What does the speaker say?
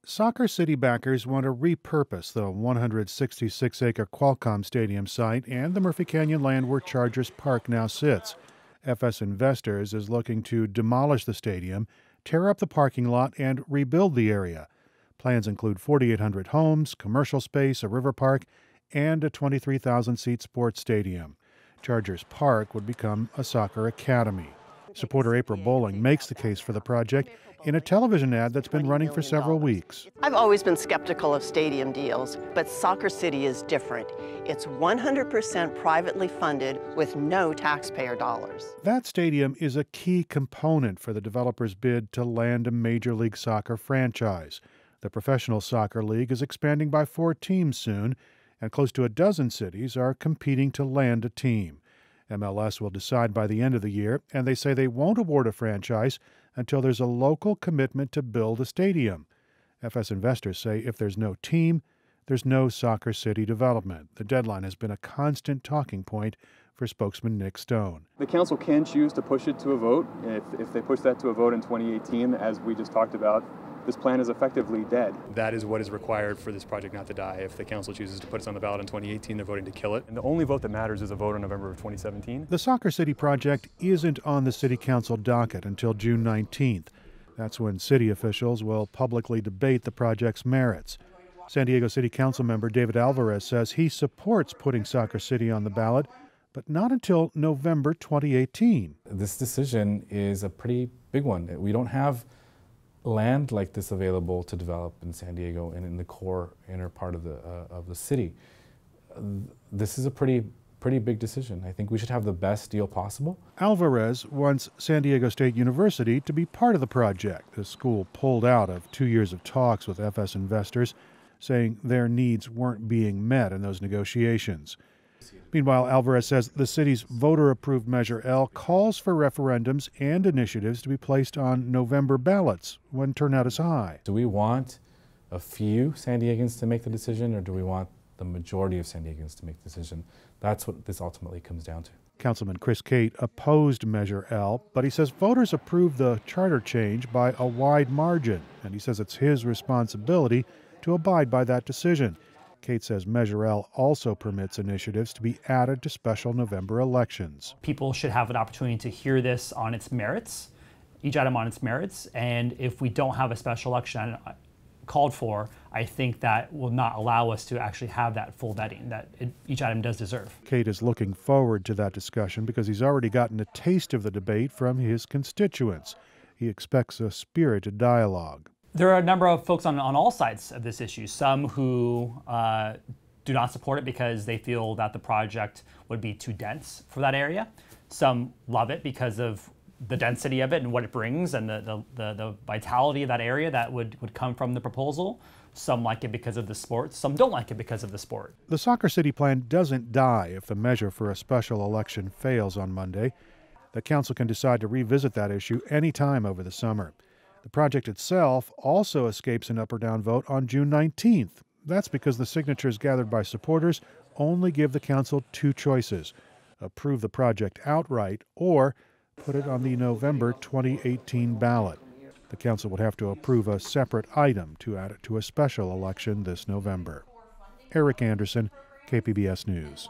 SoccerCity backers want to repurpose the 166-acre Qualcomm Stadium site and the Murphy Canyon land where Chargers Park now sits. FS Investors is looking to demolish the stadium, tear up the parking lot, and rebuild the area. Plans include 4,800 homes, commercial space, a river park, and a 23,000-seat sports stadium. Chargers Park would become a soccer academy. Supporter April Bowling makes the case for the project in a television ad that's been running for several weeks. I've always been skeptical of stadium deals, but SoccerCity is different. It's 100% privately funded with no taxpayer dollars. That stadium is a key component for the developer's bid to land a Major League Soccer franchise. The Professional Soccer League is expanding by 4 teams soon, and close to a dozen cities are competing to land a team. MLS will decide by the end of the year, and they say they won't award a franchise until there's a local commitment to build a stadium. FS Investors say if there's no team, there's no SoccerCity development. The deadline has been a constant talking point for spokesman Nick Stone. The council can choose to push it to a vote. If they push that to a vote in 2018, as we just talked about, this plan is effectively dead. That is what is required for this project not to die. If the council chooses to put us on the ballot in 2018, they're voting to kill it. And the only vote that matters is a vote in November of 2017. The SoccerCity project isn't on the city council docket until June 19th. That's when city officials will publicly debate the project's merits. San Diego City Council member David Alvarez says he supports putting SoccerCity on the ballot, but not until November 2018. This decision is a pretty big one. We don't have land like this available to develop in San Diego and in the core inner part of the city. This is a pretty big decision. I think we should have the best deal possible. Alvarez wants San Diego State University to be part of the project. The school pulled out of 2 years of talks with FS Investors, saying their needs weren't being met in those negotiations. Meanwhile, Alvarez says the city's voter-approved Measure L calls for referendums and initiatives to be placed on November ballots when turnout is high. Do we want a few San Diegans to make the decision, or do we want the majority of San Diegans to make the decision? That's what this ultimately comes down to. Councilman Chris Cate opposed Measure L, but he says voters approved the charter change by a wide margin, and he says it's his responsibility to abide by that decision. Cate says Measure L also permits initiatives to be added to special November elections. People should have an opportunity to hear this on its merits, each item on its merits, and if we don't have a special election called for, I think that will not allow us to actually have that full vetting that each item does deserve. Cate is looking forward to that discussion because he's already gotten a taste of the debate from his constituents. He expects a spirited dialogue. There are a number of folks on all sides of this issue, some who do not support it because they feel that the project would be too dense for that area. Some love it because of the density of it and what it brings and the vitality of that area that would come from the proposal. Some like it because of the sport, some don't like it because of the sport. The SoccerCity plan doesn't die if the measure for a special election fails on Monday. The council can decide to revisit that issue any time over the summer. The project itself also escapes an up or down vote on June 19th. That's because the signatures gathered by supporters only give the council 2 choices: approve the project outright or put it on the November 2018 ballot. The council would have to approve a separate item to add it to a special election this November. Eric Anderson, KPBS News.